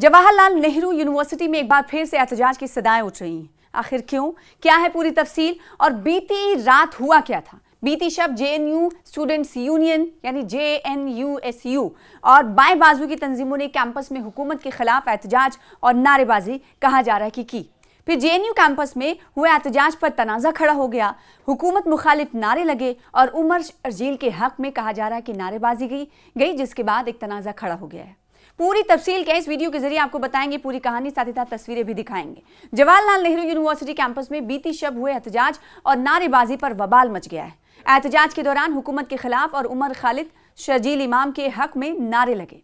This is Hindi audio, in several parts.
जवाहरलाल नेहरू यूनिवर्सिटी में एक बार फिर से एहतजाज की सदाएं उठ रही हैं। आखिर क्यों, क्या है पूरी तफसील और बीती रात हुआ क्या था? बीती शब जेएनयू स्टूडेंट्स यूनियन यानी जेएनयूएसयू और बाएं बाजू की तंजीमों ने कैंपस में हुकूमत के खिलाफ एहतजाज और नारेबाजी कहा जा रहा है कि की। फिर जेएनयू कैंपस में हुए एहतजाज पर तनाज़ा खड़ा हो गया, हुकूमत मुखालिफ नारे लगे और उमर अर्जील के हक में कहा जा रहा है कि नारेबाजी गई जिसके बाद एक तनाज़ा खड़ा हो गया है। पूरी तफसील क्या इस वीडियो के जरिए आपको बताएंगे, पूरी कहानी साथ ही साथ तस्वीरें भी दिखाएंगे। जवाहरलाल नेहरू यूनिवर्सिटी कैंपस में बीती शब हुए एहतजाज और नारेबाजी पर बवाल मच गया है। एहतजाज के दौरान हुकूमत के खिलाफ और उमर खालिद शर्जील इमाम के हक में नारे लगे।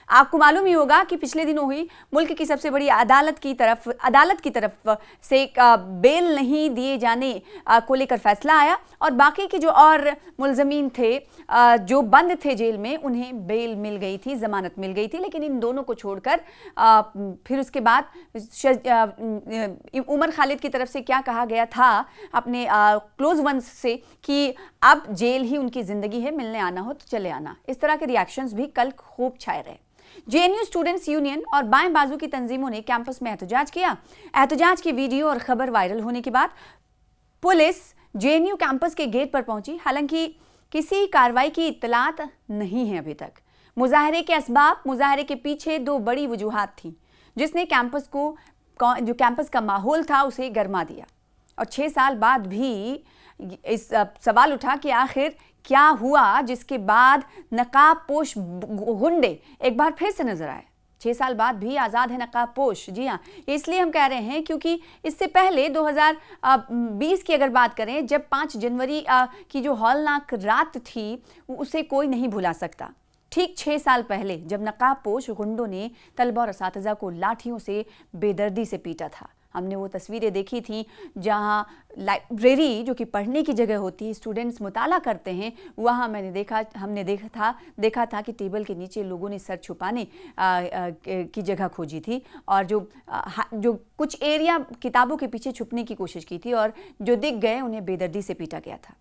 आपको मालूम ही होगा कि पिछले दिनों हुई मुल्क की सबसे बड़ी अदालत की तरफ से बेल नहीं दिए जाने को लेकर फैसला आया और बाकी के जो और मुलजमीन थे जो बंद थे जेल में उन्हें बेल मिल गई थी, जमानत मिल गई थी। लेकिन इन दोनों को छोड़कर फिर उसके बाद उमर खालिद की तरफ से क्या कहा गया था अपने क्लोज वंस से कि अब जेल ही उनकी ज़िंदगी है, मिलने आना हो तो चले आना। इस तरह के रिएक्शंस भी कल खूब छाए रहे। जेएनयू स्टूडेंट्स यूनियन और बाएं बाजू की तंजीमों ने कैंपस में एहतजाज किया। एहतजाज की वीडियो और खबर वायरल होने के बाद पुलिस जेएनयू कैंपस के गेट पर पहुंची। हालांकि किसी कार्रवाई की इत्तलात नहीं है अभी तक। मुजाहरे के असबाब, मुजाहरे के पीछे दो बड़ी वजूहात थी जिसने जो कैंपस का माहौल था उसे गरमा दिया। और 6 साल बाद भी इस सवाल उठा कि आखिर क्या हुआ जिसके बाद नकाब पोश गुंडे एक बार फिर से नजर आए। 6 साल बाद भी आज़ाद है नकाब पोश। जी हाँ, इसलिए हम कह रहे हैं क्योंकि इससे पहले 2020 की अगर बात करें, जब 5 जनवरी की जो हौलनाक रात थी उसे कोई नहीं भुला सकता। ठीक 6 साल पहले जब नकाब पोश गुंडों ने तलबा और असातिज़ा को लाठियों से बेदर्दी से पीटा था। हमने वो तस्वीरें देखी थी जहां लाइब्रेरी जो कि पढ़ने की जगह होती है, स्टूडेंट्स मुताला करते हैं, वहां हमने देखा था कि टेबल के नीचे लोगों ने सर छुपाने की जगह खोजी थी और जो कुछ एरिया किताबों के पीछे छुपने की कोशिश की थी और जो दिख गए उन्हें बेदर्दी से पीटा गया था।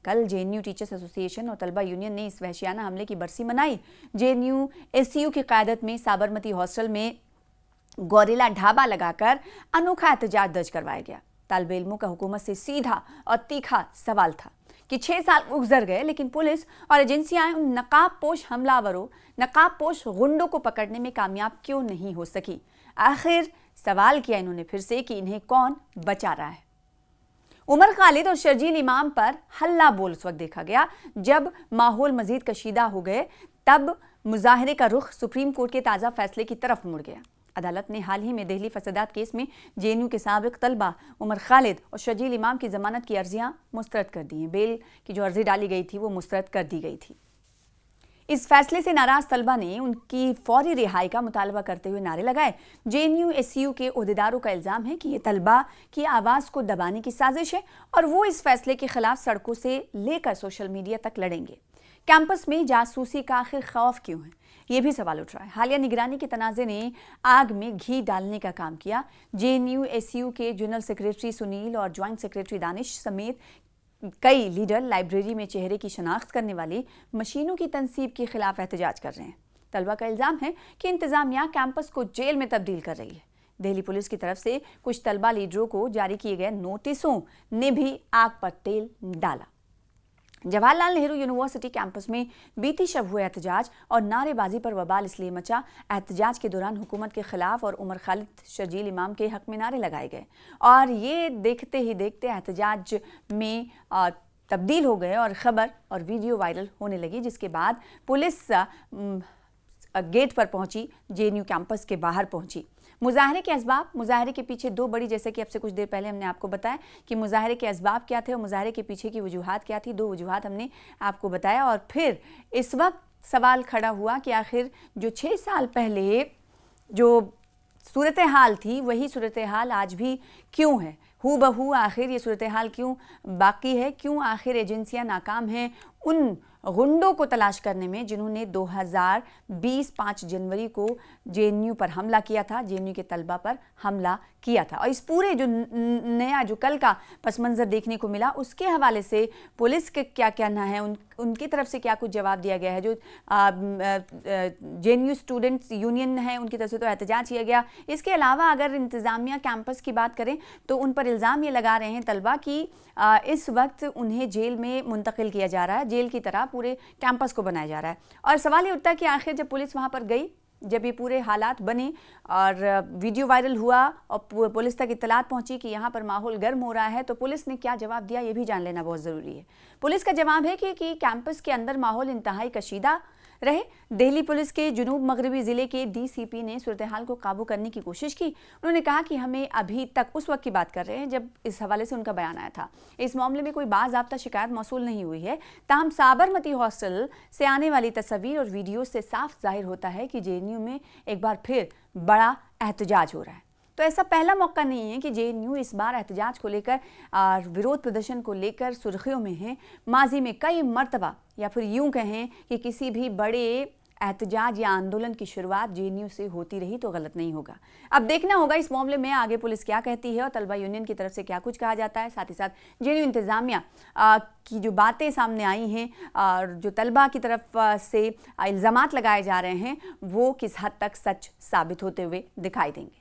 कल जेएनयू टीचर्स एसोसिएशन और तलबा यूनियन ने इस वहशियाना हमले की बरसी मनाई। जेएनयूएसयू की क़यादत में साबरमती हॉस्टल में गोरिल्ला ढाबा लगाकर अनोखा एहतजाज दर्ज करवाया गया। तालिबे इल्मों का हुकूमत से सीधा और तीखा सवाल था कि 6 साल गुजर गए लेकिन पुलिस और एजेंसियां उन नकाबपोश हमलावरों, नकाबपोश गुंडों को पकड़ने में कामयाब क्यों नहीं हो सकी। आखिर सवाल किया इन्होंने फिर से कि इन्हें कौन बचा रहा है। उमर खालिद और शर्जील इमाम पर हल्ला बोल उस वक्त देखा गया जब माहौल मजीद कशीदा हो गए। तब मुजाहरे का रुख सुप्रीम कोर्ट के ताज़ा फैसले की तरफ मुड़ गया। अदालत ने हाल ही में दिल्ली फसादात केस में जेएनयू के साबिक तलबा उमर खालिद और शर्जील इमाम की जमानत की अर्जियां मुस्तरद कर दी हैं। बेल की जो अर्जी डाली गई थी वो मुस्तरद कर दी गई थी। इस फैसले से नाराज तलबा ने उनकी फौरी रिहाई का मुतालबा करते हुए नारे लगाए। जेएनयूएसयू के ओहदेदारों का इल्ज़ाम है कि ये तलबा की आवाज़ को दबाने की साजिश है और वो इस फैसले के खिलाफ सड़कों से लेकर सोशल मीडिया तक लड़ेंगे। कैंपस में जासूसी का आखिर खौफ क्यों है, ये भी सवाल उठ रहा है। हालिया निगरानी के तनाज़े ने आग में घी डालने का काम किया। जेएनयूएसयू के जनरल सेक्रेटरी सुनील और ज्वाइंट सेक्रेटरी दानिश समेत कई लीडर लाइब्रेरी में चेहरे की शनाख्त करने वाली मशीनों की तनसीब के खिलाफ एहतजाज कर रहे हैं। तलबा का इल्ज़ाम है कि इंतज़ामिया कैंपस को जेल में तब्दील कर रही है। दिल्ली पुलिस की तरफ से कुछ तलबा लीडरों को जारी किए गए नोटिसों ने भी आग पर तेल डाला। जवाहरलाल नेहरू यूनिवर्सिटी कैंपस में बीती शब हुए एहतजाज और नारेबाजी पर बवाल इसलिए मचा, एहतजाज के दौरान हुकूमत के खिलाफ और उमर खालिद शर्जील इमाम के हक में नारे लगाए गए और ये देखते ही देखते एहतजाज में तब्दील हो गए और ख़बर और वीडियो वायरल होने लगी, जिसके बाद पुलिस गेट पर पहुंची, जेएनयू कैंपस के बाहर पहुंची। मुजाहरे के असबाब, मुजाहरे के पीछे दो बड़ी, जैसे कि अब से कुछ देर पहले हमने आपको बताया कि मुजाहरे के असबाब क्या थे और मुजाहरे के पीछे की वजूहात क्या थी। 2 वजूहात हमने आपको बताया और फिर इस वक्त सवाल खड़ा हुआ कि आखिर जो 6 साल पहले जो सूरत हाल थी वही सूरत हाल आज भी क्यों है, हूबहू आखिर ये सूरत हाल क्यों बाकी है, क्यों आखिर एजेंसियां नाकाम हैं उन गुंडों को तलाश करने में जिन्होंने 2020 5 जनवरी को जेएनयू पर हमला किया था, जेएनयू के तलबा पर हमला किया था। और इस पूरे जो नया जो कल का पस मंज़र देखने को मिला, उसके हवाले से पुलिस के क्या कहना है, उनकी तरफ से क्या कुछ जवाब दिया गया है। जो जेएनयू स्टूडेंट्स यूनियन है उनकी तरफ से तो एहतजाज किया गया। इसके अलावा अगर इंतज़ामिया कैंपस की बात करें तो उन पर इल्ज़ाम ये लगा रहे हैं तलबा कि इस वक्त उन्हें जेल में मुंतकिल किया जा रहा है, जेल की तरह पूरे कैंपस को बनाया जा रहा है। और सवाल ये उठता है कि आखिर जब पुलिस वहाँ पर गई, जब ये पूरे हालात बने और वीडियो वायरल हुआ और पुलिस तक इत्तलात पहुंची कि यहाँ पर माहौल गर्म हो रहा है, तो पुलिस ने क्या जवाब दिया ये भी जान लेना बहुत ज़रूरी है। पुलिस का जवाब है कि कैंपस के अंदर माहौल इंतहाई कशीदा रहे। दिल्ली पुलिस के जुनूब मगरबी ज़िले के डीसीपी ने सूरत हाल को काबू करने की कोशिश की। उन्होंने कहा कि हमें अभी तक उस वक्त की बात कर रहे हैं जब इस हवाले से उनका बयान आया था, इस मामले में कोई बाज़ाब्ता शिकायत मौसूल नहीं हुई है। ताहम साबरमती हॉस्टल से आने वाली तस्वीर और वीडियो से साफ जाहिर होता है कि जेएनयू में एक बार फिर बड़ा एहतजाज हो रहा है। तो ऐसा पहला मौका नहीं है कि जेएनयू इस बार एहतजाज को लेकर और विरोध प्रदर्शन को लेकर सुर्खियों में है। माजी में कई मरतबा, या फिर यूं कहें कि किसी भी बड़े एहतजाज या आंदोलन की शुरुआत जेएनयू से होती रही तो गलत नहीं होगा। अब देखना होगा इस मामले में आगे पुलिस क्या कहती है और तलबा यूनियन की तरफ से क्या कुछ कहा जाता है। साथ ही साथ जेएनयू इंतज़ामिया की जो बातें सामने आई हैं और जो तलबा की तरफ से इल्ज़ामात लगाए जा रहे हैं वो किस हद तक सच साबित होते हुए दिखाई देंगे।